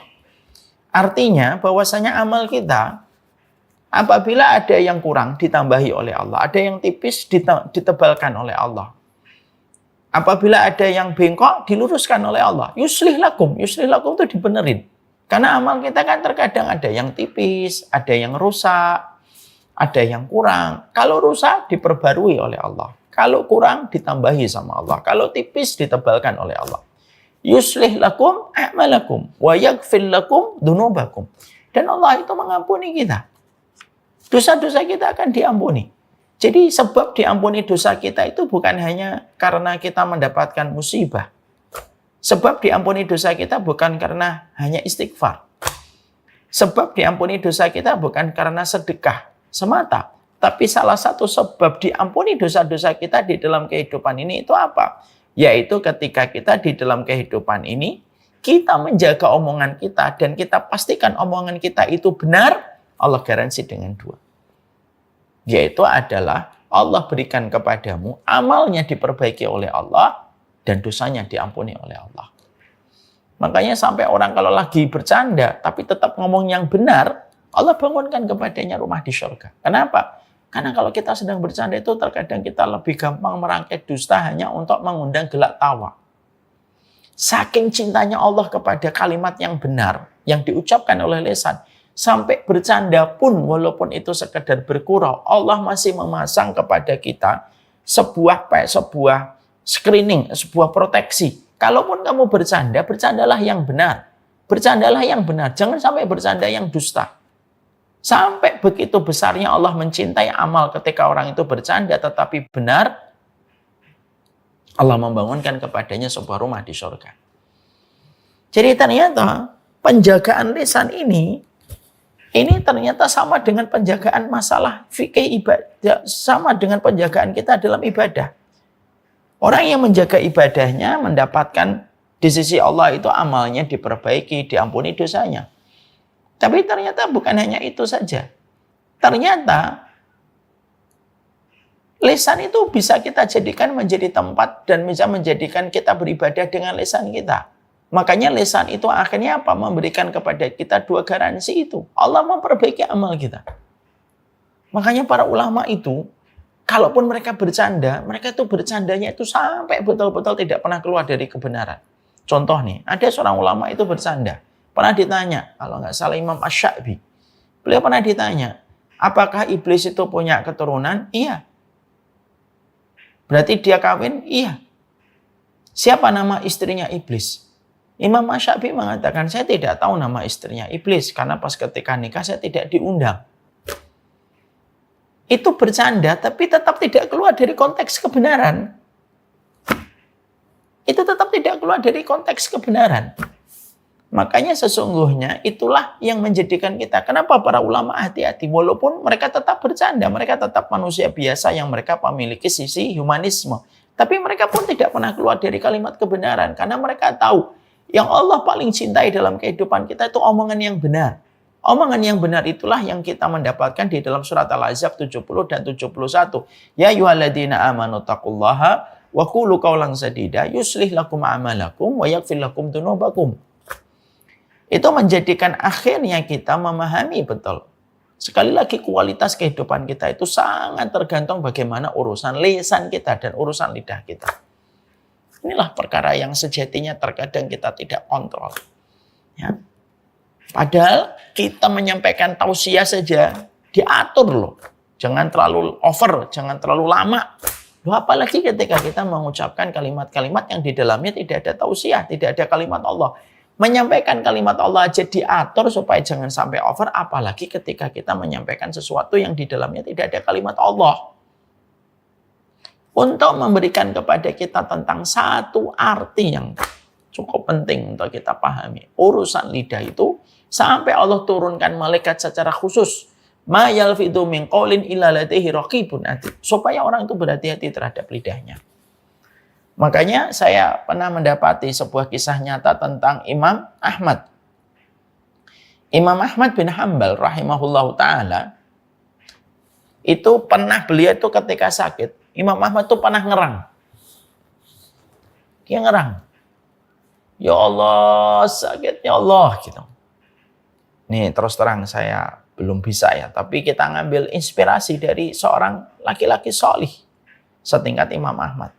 Artinya bahwasanya amal kita apabila ada yang kurang ditambahi oleh Allah, ada yang tipis ditebalkan oleh Allah. Apabila ada yang bengkok diluruskan oleh Allah. Yuslih lakum itu dibenerin. Karena amal kita kan terkadang ada yang tipis, ada yang rusak, ada yang kurang. Kalau rusak diperbarui oleh Allah. Kalau kurang ditambahi sama Allah. Kalau tipis ditebalkan oleh Allah. Yuslih lakum a'malakum wa yaghfir lakum dzunubakum. Dan Allah itu mengampuni kita. Dosa-dosa kita akan diampuni. Jadi sebab diampuni dosa kita itu bukan hanya karena kita mendapatkan musibah. Sebab diampuni dosa kita bukan karena hanya istighfar. Sebab diampuni dosa kita bukan karena sedekah semata. Tapi salah satu sebab diampuni dosa-dosa kita di dalam kehidupan ini itu apa? Yaitu ketika kita di dalam kehidupan ini, kita menjaga omongan kita dan kita pastikan omongan kita itu benar, Allah garansi dengan dua. Yaitu adalah Allah berikan kepadamu, amalnya diperbaiki oleh Allah, dan dosanya diampuni oleh Allah. Makanya sampai orang kalau lagi bercanda, tapi tetap ngomong yang benar, Allah bangunkan kepadanya rumah di surga. Kenapa? Karena kalau kita sedang bercanda itu terkadang kita lebih gampang merangkai dusta hanya untuk mengundang gelak tawa. Saking cintanya Allah kepada kalimat yang benar yang diucapkan oleh lisan, sampai bercanda pun walaupun itu sekedar bergurau, Allah masih memasang kepada kita sebuah screening, sebuah proteksi. Kalaupun kamu bercanda, bercandalah yang benar. Bercandalah yang benar, jangan sampai bercanda yang dusta. Sampai begitu besarnya Allah mencintai amal ketika orang itu bercanda tetapi benar, Allah membangunkan kepadanya sebuah rumah di surga. Jadi ternyata penjagaan lisan ini ternyata sama dengan penjagaan masalah fikih ibadah, sama dengan penjagaan kita dalam ibadah. Orang yang menjaga ibadahnya mendapatkan di sisi Allah itu amalnya diperbaiki, diampuni dosanya. Tapi ternyata bukan hanya itu saja. Ternyata lisan itu bisa kita jadikan menjadi tempat dan bisa menjadikan kita beribadah dengan lisan kita. Makanya lisan itu akhirnya apa? Memberikan kepada kita dua garansi itu. Allah memperbaiki amal kita. Makanya para ulama itu, kalaupun mereka bercanda, mereka itu bercandanya itu sampai betul-betul tidak pernah keluar dari kebenaran. Contoh nih, ada seorang ulama itu bercanda. Pernah ditanya, kalau nggak salah Imam Asy-Sya'bi. Beliau pernah ditanya, apakah iblis itu punya keturunan? Iya. Berarti dia kawin? Iya. Siapa nama istrinya iblis? Imam Asy-Sya'bi mengatakan, saya tidak tahu nama istrinya iblis. Karena pas ketika nikah saya tidak diundang. Itu bercanda, tapi tetap tidak keluar dari konteks kebenaran. Itu tetap tidak keluar dari konteks kebenaran. Makanya sesungguhnya itulah yang menjadikan kita. Kenapa para ulama hati-hati? Walaupun mereka tetap bercanda, mereka tetap manusia biasa yang mereka memiliki sisi humanisme. Tapi mereka pun tidak pernah keluar dari kalimat kebenaran. Karena mereka tahu yang Allah paling cintai dalam kehidupan kita itu omongan yang benar. Omongan yang benar itulah yang kita mendapatkan di dalam surat Al-Ahzab 70 dan 71. Ya ayyuhalladzina amanu taqullaha wa qulu qawlan sadida yuslih lakum a'malakum wa yaghfir lakum dzunubakum. Itu menjadikan akhirnya kita memahami betul. Sekali lagi kualitas kehidupan kita itu sangat tergantung bagaimana urusan lisan kita dan urusan lidah kita. Inilah perkara yang sejatinya terkadang kita tidak kontrol. Ya. Padahal kita menyampaikan tausiah saja diatur loh. Jangan terlalu over, jangan terlalu lama. Loh, apalagi ketika kita mengucapkan kalimat-kalimat yang di dalamnya tidak ada tausiah, tidak ada kalimat Allah. Menyampaikan kalimat Allah aja diatur supaya jangan sampai over, apalagi ketika kita menyampaikan sesuatu yang di dalamnya tidak ada kalimat Allah. untuk memberikan kepada kita tentang satu arti yang cukup penting untuk kita pahami. Urusan lidah itu sampai Allah turunkan malaikat secara khusus. Ma yalfidhu min qaulin illa ladaihi raqibun atid. Supaya orang itu berhati-hati terhadap lidahnya. Makanya saya pernah mendapati sebuah kisah nyata tentang Imam Ahmad. Imam Ahmad bin Hanbal rahimahullahu ta'ala, itu pernah beliau itu ketika sakit, Imam Ahmad itu pernah ngerang. Dia ngerang. Ya Allah, sakit ya Allah. Gitu. Nih terus terang saya belum bisa ya, tapi kita ngambil inspirasi dari seorang laki-laki solih setingkat Imam Ahmad.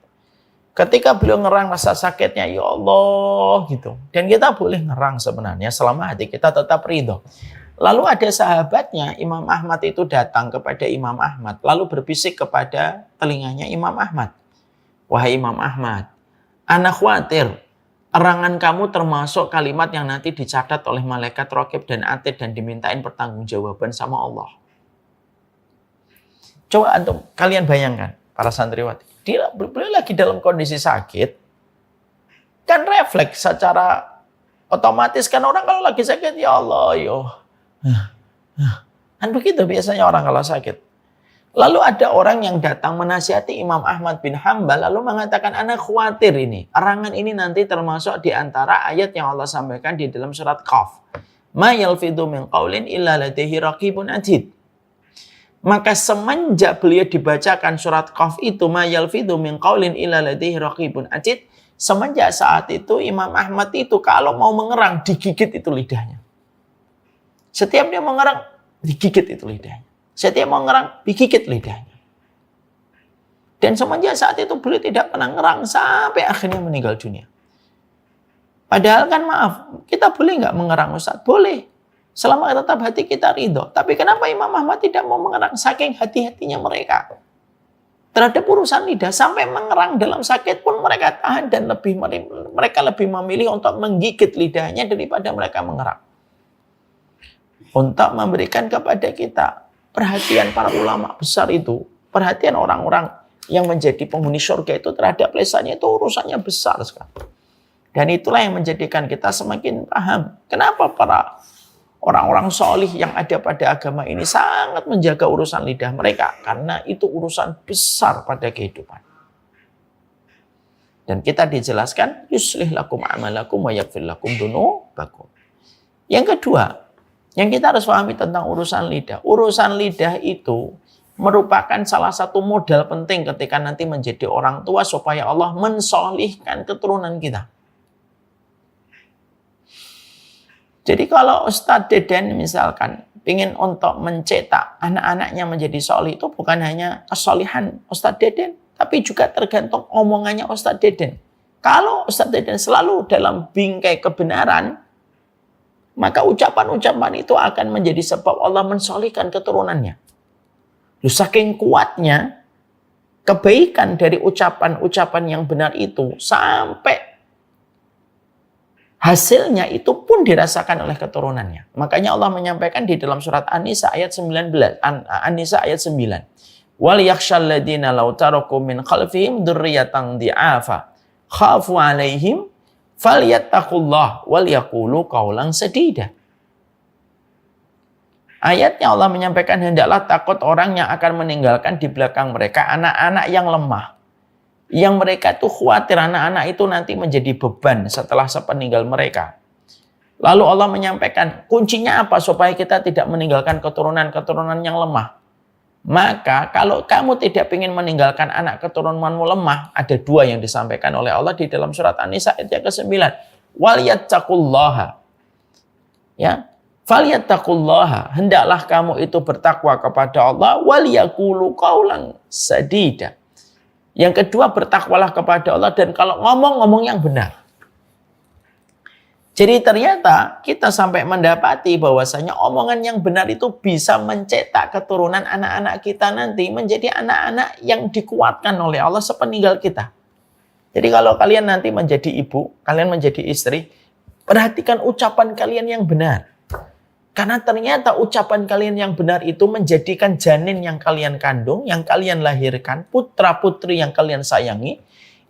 Ketika beliau ngerang rasa sakitnya, ya Allah gitu. Dan kita boleh ngerang sebenarnya selama hati kita tetap ridho. Lalu ada sahabatnya, Imam Ahmad itu datang kepada Imam Ahmad. Lalu berbisik kepada telinganya Imam Ahmad. Wahai Imam Ahmad, ana khawatir erangan kamu termasuk kalimat yang nanti dicatat oleh malaikat Raqib dan Atid dan dimintain pertanggungjawaban sama Allah. Coba antum kalian bayangkan, para santriwati. Beliau lagi dalam kondisi sakit, kan refleks secara otomatis kan orang kalau lagi sakit, ya Allah, yo. Kan begitu biasanya orang kalau sakit. Lalu ada orang yang datang menasihati Imam Ahmad bin Hanbal lalu mengatakan, anak khawatir ini. Erangan ini nanti termasuk di antara ayat yang Allah sampaikan di dalam surat Qaf. Ma yalfidhu min qaulin illa ladaihi raqibun atid. Maka semenjak beliau dibacakan surat Qaf itu, ma yalfidhu min qaulin illa ladaihi raqibun atid, semenjak saat itu Imam Ahmad itu kalau mau mengerang digigit itu lidahnya. Setiap dia mengerang digigit itu lidahnya. Setiap mau ngerang, digigit lidahnya. Dan semenjak saat itu beliau tidak pernah ngerang sampai akhirnya meninggal dunia. Padahal kan maaf, kita boleh nggak mengerang Ustaz? Boleh. Selama tetap hati kita ridho. Tapi kenapa Imam Ahmad tidak mau mengerang? Saking hati-hatinya mereka terhadap urusan lidah. Sampai mengerang dalam sakit pun mereka tahan dan mereka lebih memilih untuk menggigit lidahnya daripada mereka mengerang. Untuk memberikan kepada kita perhatian para ulama besar itu, perhatian orang-orang yang menjadi penghuni surga itu terhadap lisannya itu urusannya besar sekali. Dan itulah yang menjadikan kita semakin paham kenapa para orang-orang solih yang ada pada agama ini sangat menjaga urusan lidah mereka. Karena itu urusan besar pada kehidupan. Dan kita dijelaskan, yuslih lakum amalakum wa yaghfir lakum dunubakum. Yang kedua, yang kita harus pahami tentang urusan lidah. Urusan lidah itu merupakan salah satu modal penting ketika nanti menjadi orang tua supaya Allah mensolihkan keturunan kita. Jadi kalau Ustadz Deden misalkan ingin untuk mencetak anak-anaknya menjadi solih, itu bukan hanya kesolihan Ustadz Deden, tapi juga tergantung omongannya Ustadz Deden. Kalau Ustadz Deden selalu dalam bingkai kebenaran, maka ucapan-ucapan itu akan menjadi sebab Allah mensolihkan keturunannya. Saking kuatnya kebaikan dari ucapan-ucapan yang benar itu sampai hasilnya itu pun dirasakan oleh keturunannya. Makanya Allah menyampaikan di dalam surat An-Nisa ayat 19, An-Nisa ayat 9. Wal yakhshal ladina law taraku min khalfihim dzurriyyatan dhi'afa khafu 'alaihim falyattaqullah wal yaqulu qaulan sadida. Ayatnya Allah menyampaikan hendaklah takut orang yang akan meninggalkan di belakang mereka anak-anak yang lemah. Yang mereka itu khawatir anak-anak itu nanti menjadi beban setelah sepeninggal mereka. Lalu Allah menyampaikan kuncinya apa supaya kita tidak meninggalkan keturunan-keturunan yang lemah. Maka kalau kamu tidak ingin meninggalkan anak keturunanmu lemah, ada dua yang disampaikan oleh Allah di dalam surat An-Nisa ayat yang ke-9. Waliyattaqullaha. Ya, falyattaqullaha. Hendaklah kamu itu bertakwa kepada Allah. Waliyaqulu qaulan sadida. Yang kedua, bertakwalah kepada Allah dan kalau ngomong yang benar. Jadi ternyata kita sampai mendapati bahwasanya omongan yang benar itu bisa mencetak keturunan anak-anak kita nanti menjadi anak-anak yang dikuatkan oleh Allah sepeninggal kita. Jadi kalau kalian nanti menjadi ibu, kalian menjadi istri, perhatikan ucapan kalian yang benar. Karena ternyata ucapan kalian yang benar itu menjadikan janin yang kalian kandung, yang kalian lahirkan, putra-putri yang kalian sayangi,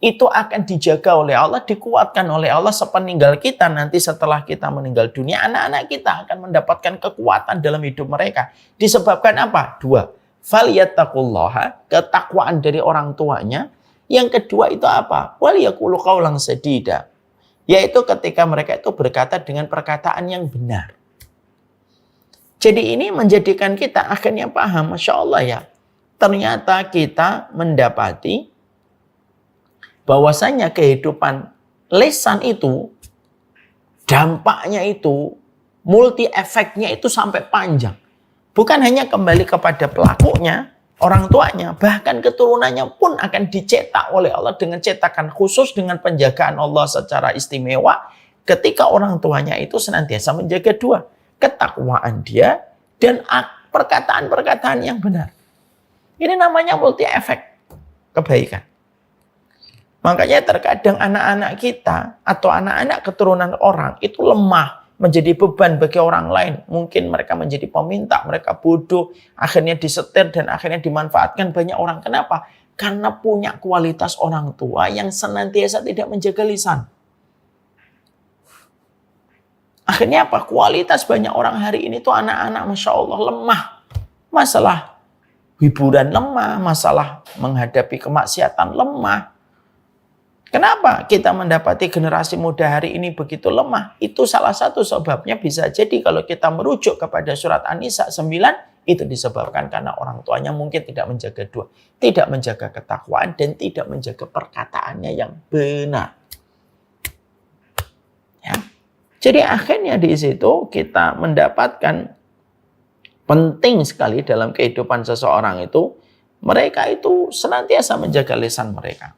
itu akan dijaga oleh Allah, dikuatkan oleh Allah sepeninggal kita. Nanti setelah kita meninggal dunia, anak-anak kita akan mendapatkan kekuatan dalam hidup mereka. Disebabkan apa? 2. Falyattaqullaha, ketakwaan dari orang tuanya. Yang kedua itu apa? Waliyaqulu qawlan sadida. Yaitu ketika mereka itu berkata dengan perkataan yang benar. Jadi ini menjadikan kita akhirnya paham, Masya Allah ya. Ternyata kita mendapati bahwasanya kehidupan lisan itu, dampaknya itu, multi efeknya itu sampai panjang. Bukan hanya kembali kepada pelakunya, orang tuanya, bahkan keturunannya pun akan dicetak oleh Allah dengan cetakan khusus, dengan penjagaan Allah secara istimewa. Ketika orang tuanya itu senantiasa menjaga 2. Ketakwaan dia dan perkataan-perkataan yang benar. Ini namanya multi efek kebaikan. Makanya terkadang anak-anak kita atau anak-anak keturunan orang itu lemah, menjadi beban bagi orang lain. Mungkin mereka menjadi peminta, mereka bodoh, akhirnya disetir dan akhirnya dimanfaatkan banyak orang. Kenapa? Karena punya kualitas orang tua yang senantiasa tidak menjaga lisan. Akhirnya apa? Kualitas banyak orang hari ini tuh anak-anak Masya Allah lemah. Masalah hiburan lemah, masalah menghadapi kemaksiatan lemah. Kenapa kita mendapati generasi muda hari ini begitu lemah? Itu salah satu sebabnya bisa jadi kalau kita merujuk kepada surat An-Nisa 9, itu disebabkan karena orang tuanya mungkin tidak menjaga 2. Tidak menjaga ketakwaan dan tidak menjaga perkataannya yang benar. Ya. Jadi akhirnya di situ kita mendapatkan penting sekali dalam kehidupan seseorang itu, mereka itu senantiasa menjaga lisan mereka.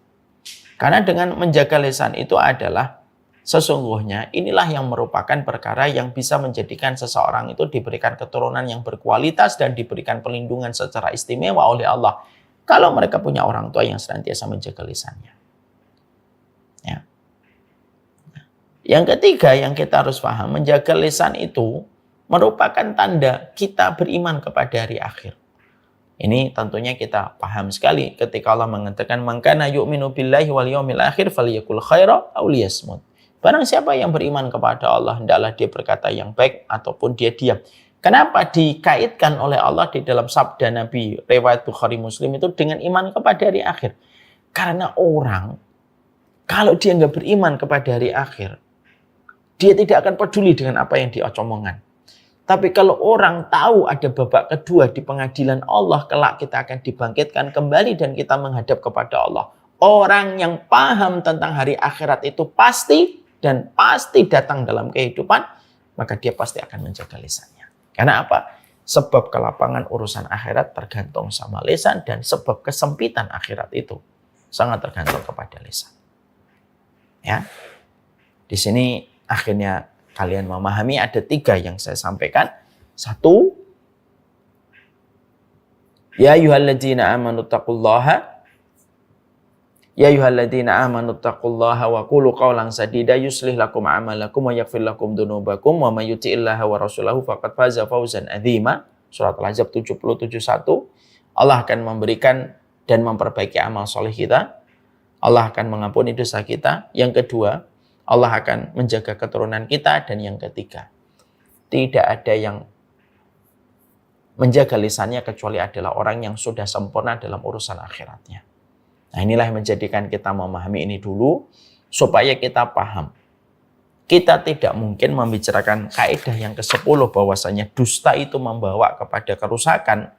Karena dengan menjaga lisan itu adalah sesungguhnya inilah yang merupakan perkara yang bisa menjadikan seseorang itu diberikan keturunan yang berkualitas dan diberikan perlindungan secara istimewa oleh Allah. Kalau mereka punya orang tua yang senantiasa menjaga lisannya. Ya. Yang ketiga yang kita harus paham, menjaga lisan itu merupakan tanda kita beriman kepada hari akhir. Ini tentunya kita paham sekali ketika Allah mengatakan man kana yu'minu billahi wal yawmil akhir falyakul khaira aw liyasmut. Barang siapa yang beriman kepada Allah, hendaklah dia berkata yang baik ataupun dia diam. Kenapa dikaitkan oleh Allah di dalam sabda Nabi riwayat Bukhari Muslim itu dengan iman kepada hari akhir? Karena orang kalau dia nggak beriman kepada hari akhir, dia tidak akan peduli dengan apa yang diomongan. Tapi kalau orang tahu ada babak kedua di pengadilan Allah, kelak kita akan dibangkitkan kembali dan kita menghadap kepada Allah. Orang yang paham tentang hari akhirat itu pasti dan pasti datang dalam kehidupan, maka dia pasti akan menjaga lisannya. Karena apa? Sebab kelapangan urusan akhirat tergantung sama lisan dan sebab kesempitan akhirat itu sangat tergantung kepada lisan. Ya. Di sini akhirnya kalian memahami ada 3 yang saya sampaikan. 1, ya ayyuhalladzina amanu taqullaha wa qulu qawlan sadida yuslih lakum a'malakum wa yaghfir lakum dzunubakum wa may yuti'illaha wa rasulahu faqad faza fawzan adzima. Surat Al-Ahzab 77:1. Allah akan memberikan dan memperbaiki amal soleh kita. Allah akan mengampuni dosa kita. Yang kedua, Allah akan menjaga keturunan kita. Dan yang ketiga, tidak ada yang menjaga lisannya kecuali adalah orang yang sudah sempurna dalam urusan akhiratnya. Nah, inilah yang menjadikan kita memahami ini dulu supaya kita paham. Kita tidak mungkin membicarakan kaidah yang ke-10 bahwasanya dusta itu membawa kepada kerusakan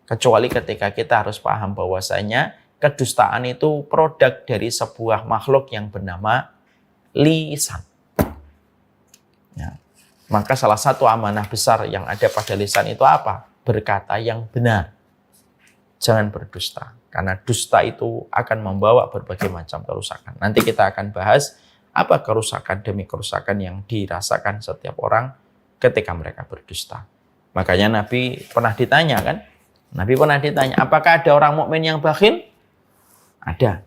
kecuali ketika kita harus paham bahwasanya kedustaan itu produk dari sebuah makhluk yang bernama lisan. Ya. Maka salah satu amanah besar yang ada pada lisan itu apa? Berkata yang benar. Jangan berdusta. Karena dusta itu akan membawa berbagai macam kerusakan. Nanti kita akan bahas apa kerusakan demi kerusakan yang dirasakan setiap orang ketika mereka berdusta. Makanya Nabi pernah ditanya kan? Nabi pernah ditanya, apakah ada orang mukmin yang bakhil? Ada.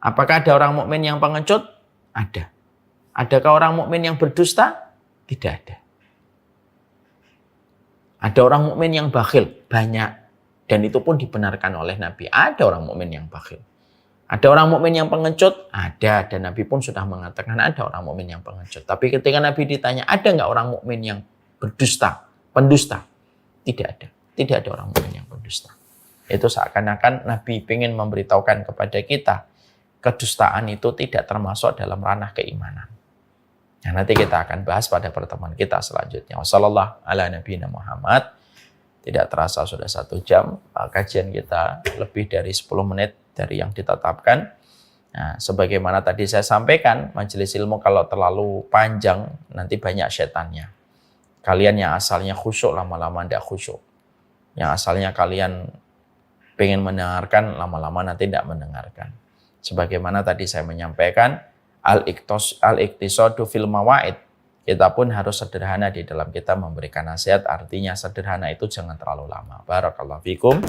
Apakah ada orang mukmin yang pengecut? Ada. Adakah orang mukmin yang berdusta? Tidak ada. Ada orang mukmin yang bakhil, banyak. Dan itu pun dibenarkan oleh Nabi. Ada orang mukmin yang bakhil. Ada orang mukmin yang pengecut? Ada. Dan Nabi pun sudah mengatakan ada orang mukmin yang pengecut. Tapi ketika Nabi ditanya, ada nggak orang mukmin yang berdusta, pendusta? Tidak ada. Tidak ada orang mukmin yang pendusta. Itu seakan-akan Nabi ingin memberitahukan kepada kita, kedustaan itu tidak termasuk dalam ranah keimanan. Nah, nanti kita akan bahas pada pertemuan kita selanjutnya. Wassallallahu ala nabiyina Muhammad. Tidak terasa sudah 1 jam. Kajian kita lebih dari 10 menit dari yang ditetapkan. Nah, sebagaimana tadi saya sampaikan, majelis ilmu kalau terlalu panjang, nanti banyak setannya. Kalian yang asalnya khusyuk, lama-lama tidak khusyuk. Yang asalnya kalian pengen mendengarkan, lama-lama nanti tidak mendengarkan. Sebagaimana tadi saya menyampaikan, al-iqtisadu fil mawaid. Kita pun harus sederhana di dalam kita memberikan nasihat. Artinya sederhana itu jangan terlalu lama. Barakallahu fikum.